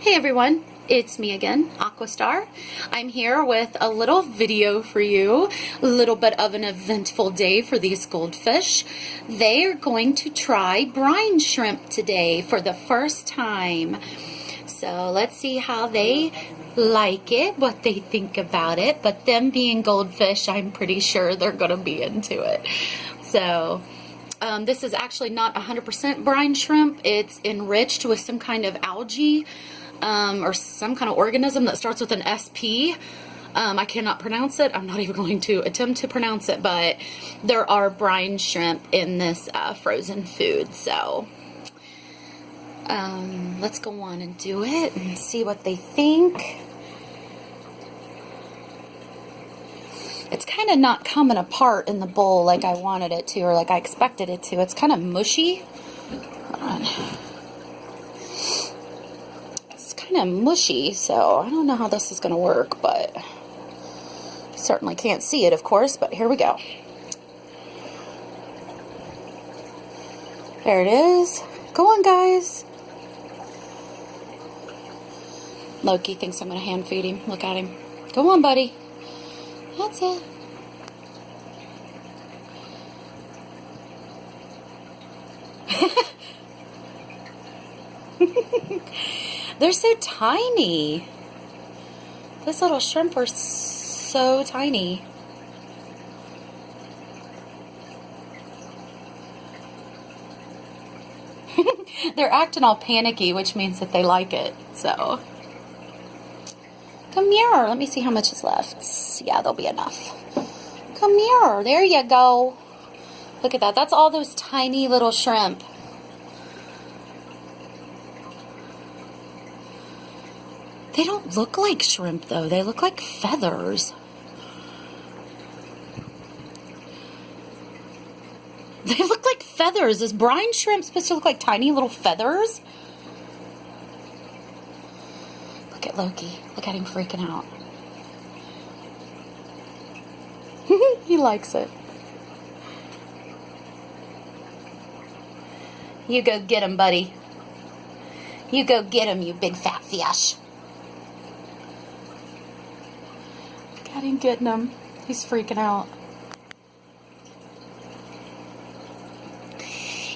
Hey everyone, it's me again, Aquastar. I'm here with a little video for you, a little bit of an eventful day for these goldfish. They are going to try brine shrimp today for the first time. So let's see how they like it, what they think about it. But them being goldfish, I'm pretty sure they're going to be into it. So this is actually not 100% brine shrimp. It's enriched with some kind of algae or some kind of organism that starts with an SP. I cannot pronounce it. I'm not even going to attempt to pronounce it, but there are brine shrimp in this frozen food. So let's go on and do it and see what they think. It's kind of not coming apart in the bowl like I wanted it to, or like I expected it to. It's kind of mushy. Hold on. It's kind of mushy, so I don't know how this is going to work, but certainly can't see it, of course, but here we go. There it is. Go on, guys. Loki thinks I'm going to hand feed him. Look at him. Go on, buddy. That's it. They're so tiny. Those little shrimp are so tiny. They're acting all panicky, which means that they like it. So come here. Let me see how much is left. Yeah, there'll be enough. Come here. There you go. Look at that. That's all those tiny little shrimp. They don't look like shrimp, though. They look like feathers. They look like feathers. Is brine shrimp supposed to look like tiny little feathers? Look at Loki. Look at him freaking out. He likes it. You go get him, buddy. You go get him, you big fat fish. Got him getting him. He's freaking out.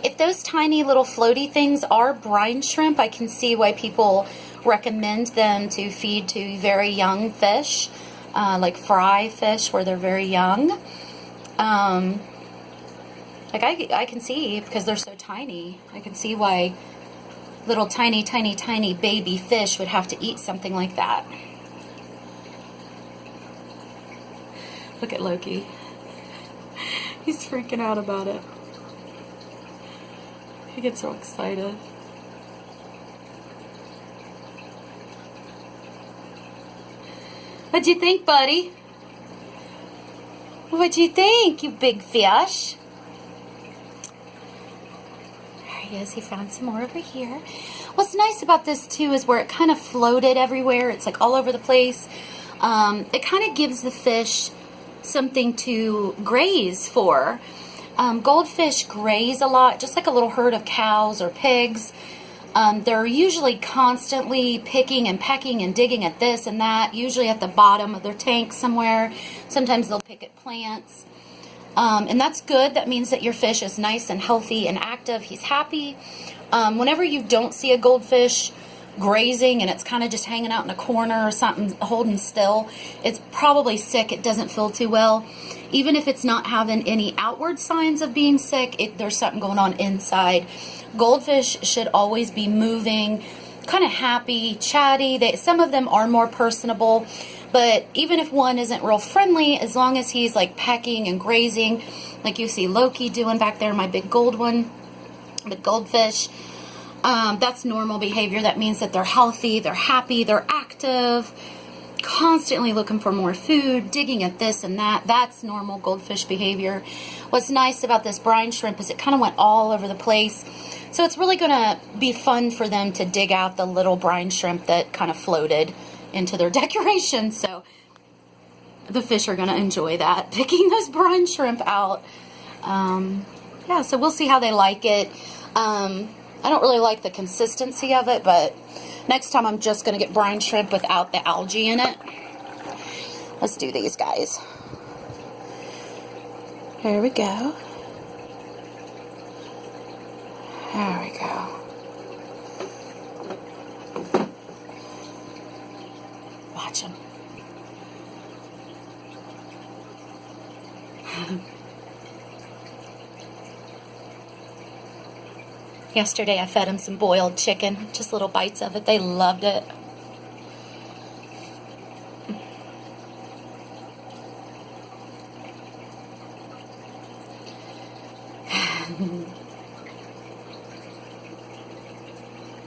If those tiny little floaty things are brine shrimp, I can see why people recommend them to feed to very young fish, like fry fish where they're very young. Like I can see, because they're so tiny, I can see why little tiny baby fish would have to eat something like that. Look at Loki. He's freaking out about it. He gets so excited. What'd you think, buddy? What'd you think, you big fish? There he is. He found some more over here. What's nice about this, too, is where it kind of floated everywhere. It's like all over the place. It kind of gives the fish something to graze for. Goldfish graze a lot, just like a little herd of cows or pigs. They're usually constantly picking and pecking and digging at this and that, usually at the bottom of their tank somewhere. Sometimes they'll pick at plants. And that's good. That means that your fish is nice and healthy and active. He's happy. Whenever you don't see a goldfish grazing and it's kind of just hanging out in a corner or something, holding still, it's probably sick. It doesn't feel too well. Even if it's not having any outward signs of being sick, there's something going on inside. Goldfish should always be moving, kind of happy, chatty. Some of them are more personable, but even if one isn't real friendly, as long as he's like pecking and grazing, like you see Loki doing back there, my big gold one, the goldfish, that's normal behavior. That means that they're healthy, they're happy, they're active, constantly looking for more food, digging at this and that. That's normal goldfish behavior. What's nice about this brine shrimp is it kind of went all over the place. So it's really going to be fun for them to dig out the little brine shrimp that kind of floated into their decoration. So the fish are going to enjoy that, picking those brine shrimp out. Yeah, so we'll see how they like it. I don't really like the consistency of it, but next time I'm just going to get brine shrimp without the algae in it. Let's do these guys. Here we go. There we go. Watch them. Yesterday I fed them some boiled chicken, just little bites of it. They loved it.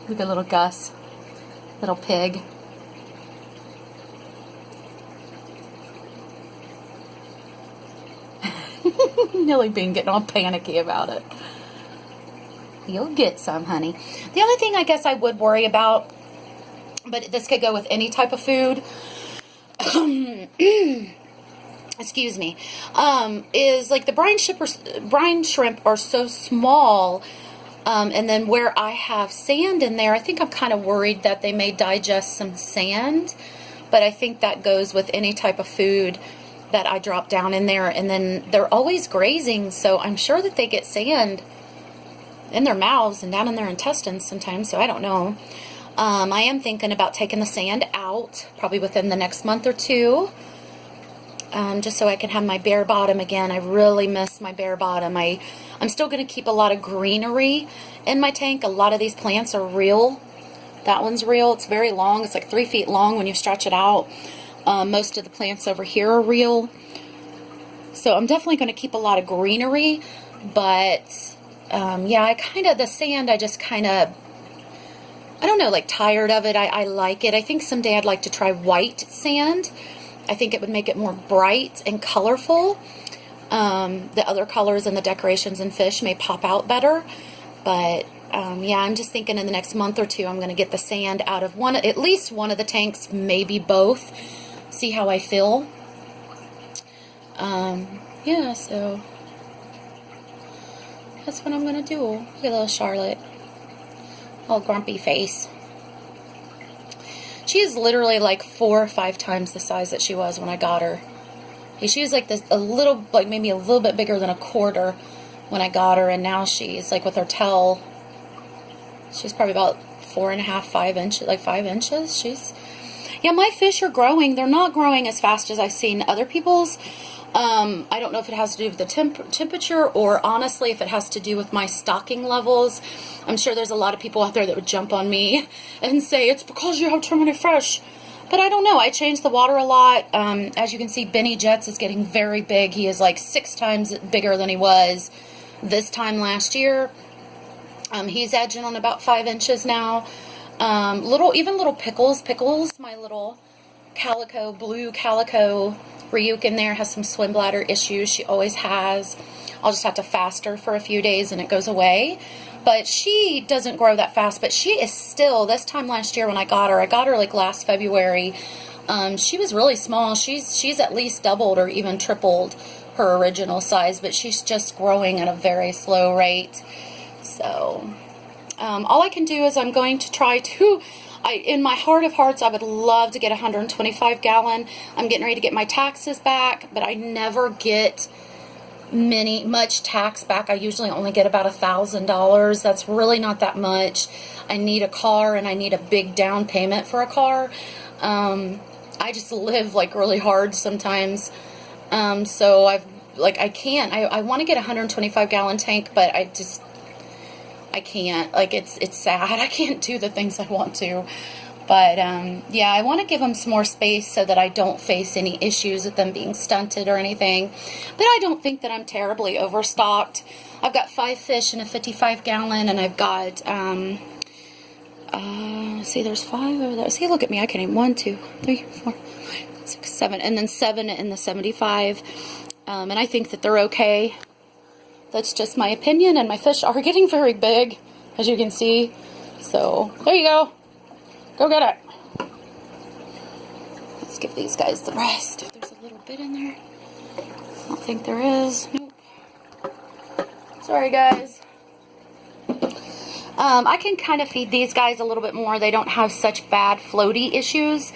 Look at little Gus, little pig. Nilly Bean getting all panicky about it. You'll get some, honey. The only thing I guess I would worry about, but this could go with any type of food, excuse me, is like the brine shrimp are so small, and then where I have sand in there, I think I'm kind of worried that they may digest some sand, but I think that goes with any type of food that I drop down in there, and then they're always grazing, so I'm sure that they get sand in their mouths and down in their intestines sometimes, so I don't know. I am thinking about taking the sand out probably within the next month or two, just so I can have my bare bottom again. I really miss my bare bottom. I'm still going to keep a lot of greenery in my tank. A lot of these plants are real. That one's real. It's very long. It's like 3 feet long when you stretch it out. Most of the plants over here are real. So I'm definitely going to keep a lot of greenery, but yeah, the sand, I just kind of, I don't know, like tired of it. I like it. I think someday I'd like to try white sand. I think it would make it more bright and colorful. The other colors and the decorations and fish may pop out better. But yeah, I'm just thinking in the next month or two, I'm going to get the sand out of at least one of the tanks, maybe both. See how I feel. Yeah, so that's what I'm going to do. Look at little Charlotte. Little grumpy face. She is literally like 4 or 5 times the size that she was when I got her. She was like this, maybe a little bit bigger than a quarter when I got her, and now she's like with her tail, she's probably about 4.5, 5 inches, like 5 inches. Yeah, my fish are growing. They're not growing as fast as I've seen other people's. I don't know if it has to do with the temperature, or honestly if it has to do with my stocking levels. I'm sure there's a lot of people out there that would jump on me and say it's because you have too many fish. But I don't know. I changed the water a lot. As you can see, Benny Jets is getting very big. He is like 6 times bigger than he was this time last year. He's edging on about 5 inches now. Even little Pickles, my little blue calico Ryuk in there has some swim bladder issues. She always has. I'll just have to fast her for a few days and it goes away. But she doesn't grow that fast. But she is still, this time last year when I got her like last February. She was really small. She's at least doubled or even tripled her original size. But she's just growing at a very slow rate. So all I can do is I'm going to try to... in my heart of hearts, I would love to get 125 gallon. I'm getting ready to get my taxes back, but I never get much tax back. I usually only get about $1,000. That's really not that much. I need a car and I need a big down payment for a car. I just live like really hard sometimes. So I want to get a 125 gallon tank, but I can't. Like, it's sad. I can't do the things I want to. But, yeah, I want to give them some more space so that I don't face any issues with them being stunted or anything. But I don't think that I'm terribly overstocked. I've got 5 fish in a 55 gallon, and I've got, see, there's 5 over there. See, look at me. I can't even. 1, 2, 3, 4, 5, 6, 7, and then 7 in the 75. And I think that they're okay. That's just my opinion, and my fish are getting very big, as you can see. So, there you go. Go get it. Let's give these guys the rest. If there's a little bit in there. I don't think there is. Nope. Sorry, guys. I can kind of feed these guys a little bit more. They don't have such bad floaty issues.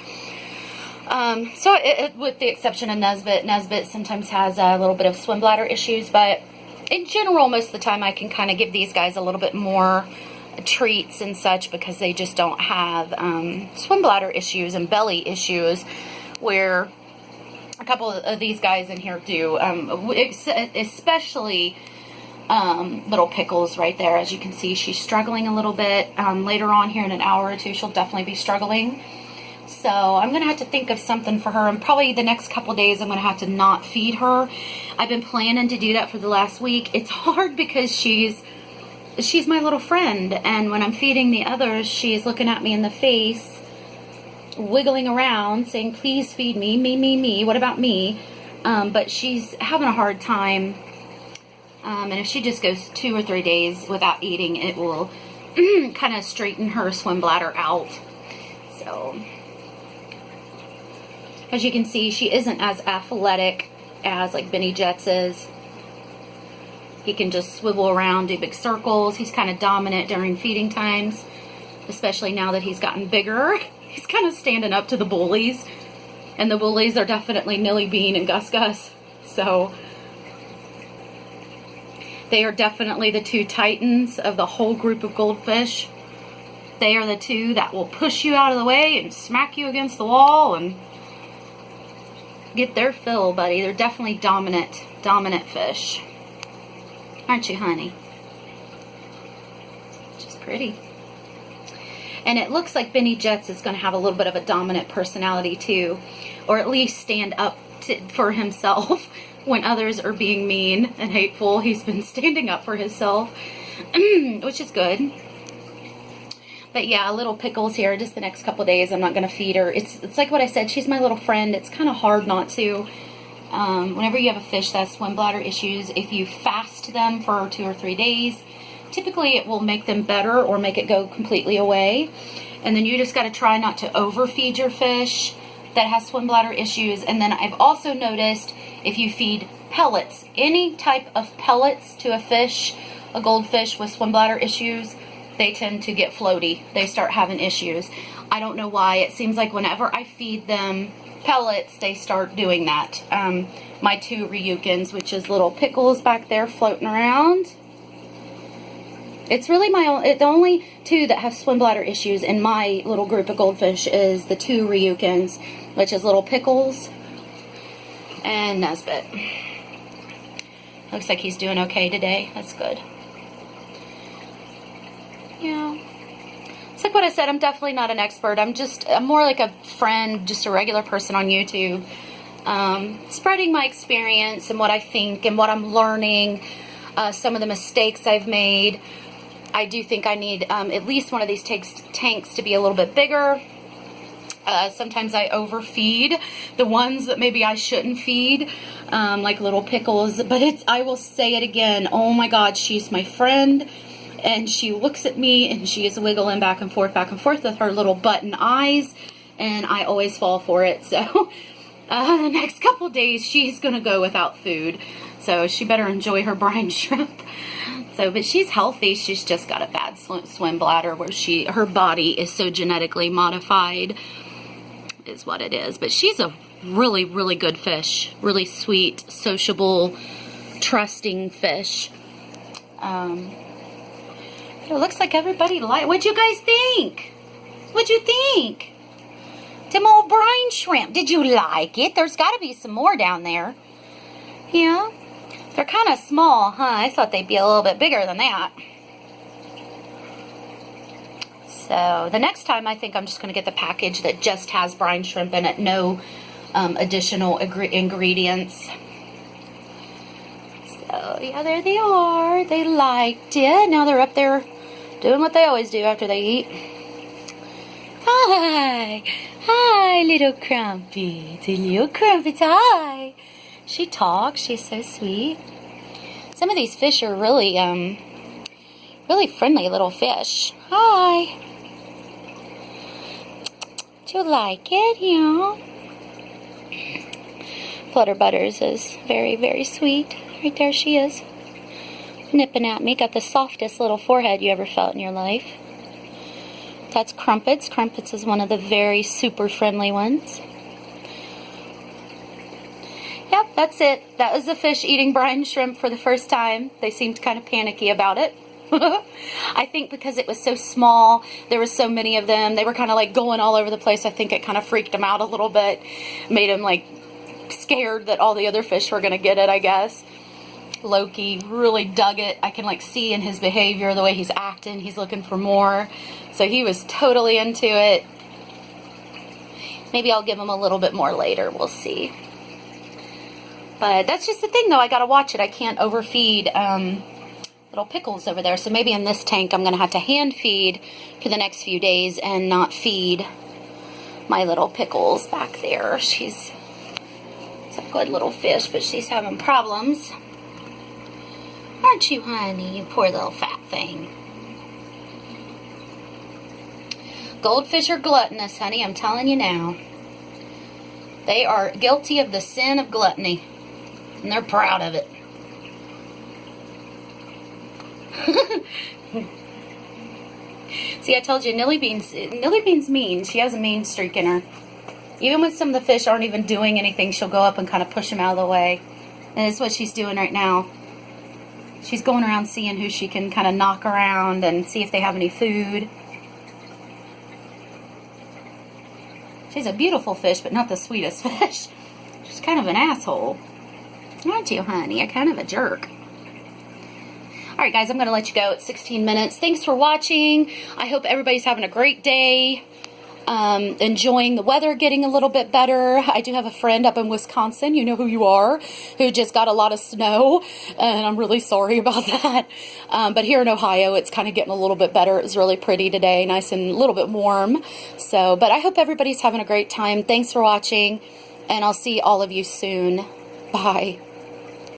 So with the exception of Nesbit. Nesbit sometimes has a little bit of swim bladder issues, but in general, most of the time I can kind of give these guys a little bit more treats and such because they just don't have swim bladder issues and belly issues, where a couple of these guys in here do, especially little Pickles right there. As you can see, she's struggling a little bit. Later on here in an hour or two, she'll definitely be struggling. So I'm going to have to think of something for her, and probably the next couple days I'm going to have to not feed her. I've been planning to do that for the last week. It's hard because she's my little friend, and when I'm feeding the others, she's looking at me in the face, wiggling around, saying, please feed me, me, what about me? But she's having a hard time, and if she just goes 2 or 3 days without eating, it will kind of straighten her swim bladder out. So, as you can see, she isn't as athletic as like Benny Jets is. He can just swivel around, do big circles. He's kind of dominant during feeding times, especially now that he's gotten bigger. He's kind of standing up to the bullies, and the bullies are definitely Millie Bean and Gus Gus. So they are definitely the two titans of the whole group of goldfish. They are the two that will push you out of the way and smack you against the wall and get their fill, buddy. They're definitely dominant fish. Aren't you, honey? Just pretty. And it looks like Benny Jets is going to have a little bit of a dominant personality too, or at least stand up for himself when others are being mean and hateful. He's been standing up for himself, which is good. But yeah, little Pickles here, just the next couple days. I'm not going to feed her. It's like what I said, she's my little friend. It's kind of hard not to. Whenever you have a fish that has swim bladder issues, if you fast them for 2 or 3 days, typically it will make them better or make it go completely away. And then you just got to try not to overfeed your fish that has swim bladder issues. And then I've also noticed if you feed pellets, any type of pellets to a fish, a goldfish with swim bladder issues, they tend to get floaty. They start having issues. I don't know why. It seems like whenever I feed them pellets, they start doing that. My 2 Ryukins, which is little Pickles back there floating around. It's really the only 2 that have swim bladder issues in my little group of goldfish is the 2 Ryukins, which is little Pickles and Nesbit. Looks like he's doing okay today. That's good. Yeah. It's like what I said, I'm definitely not an expert. I'm more like a friend, just a regular person on YouTube. Spreading my experience and what I think and what I'm learning, some of the mistakes I've made. I do think I need at least one of these tanks to be a little bit bigger. Sometimes I overfeed the ones that maybe I shouldn't feed, like little Pickles. But I will say it again, oh my God, she's my friend. And she looks at me and she is wiggling back and forth with her little button eyes. And I always fall for it. So the next couple days she's going to go without food. So she better enjoy her brine shrimp. But she's healthy. She's just got a bad swim bladder where her body is so genetically modified is what it is. But she's a really, really good fish. Really sweet, sociable, trusting fish. It looks like everybody liked. What'd you guys think? What'd you think? Them old brine shrimp. Did you like it? There's got to be some more down there. Yeah? They're kind of small, huh? I thought they'd be a little bit bigger than that. So, the next time I think I'm just going to get the package that just has brine shrimp in it. No additional ingredients. So, yeah, there they are. They liked it. Now they're up there doing what they always do after they eat. Hi. Hi, little Crumpets. Little Crumpets, hi. She talks. She's so sweet. Some of these fish are really, really friendly little fish. Hi. Do you like it? Yeah. Flutter Butters is very, very sweet. Right there she is. nipping at me. Got the softest little forehead you ever felt in your life. That's Crumpets. Crumpets is one of the very super friendly ones. Yep, that's it. That was the fish eating brine shrimp for the first time. They seemed kind of panicky about it. I think because it was so small, there were so many of them, they were kind of like going all over the place. I think it kind of freaked them out a little bit, made them like scared that all the other fish were going to get it, I guess. Loki really dug it. I can like see in his behavior, the way he's acting, he's looking for more. So he was totally into it. Maybe I'll give him a little bit more later, we'll see. But that's just the thing though, I gotta watch it. I can't overfeed little pickles over there. So maybe in this tank I'm gonna have to hand feed for the next few days and not feed my little pickles back there. She's a good little fish, but she's having problems. Aren't you, honey? You poor little fat thing. Goldfish are gluttonous, honey. I'm telling you now. They are guilty of the sin of gluttony. And they're proud of it. See, I told you, Nilly Bean's mean. She has a mean streak in her. Even when some of the fish aren't even doing anything, she'll go up and kind of push them out of the way. And it's what she's doing right now. She's going around seeing who she can kind of knock around and see if they have any food. She's a beautiful fish, but not the sweetest fish. She's kind of an asshole. Aren't you, honey? You're kind of a jerk. Alright guys, I'm going to let you go at 16 minutes. Thanks for watching. I hope everybody's having a great day. Enjoying the weather getting a little bit better. I do have a friend up in Wisconsin, you know who you are, who just got a lot of snow, and I'm really sorry about that. But here in Ohio, it's kind of getting a little bit better. It was really pretty today, nice and a little bit warm. So, but I hope everybody's having a great time. Thanks for watching, and I'll see all of you soon. Bye.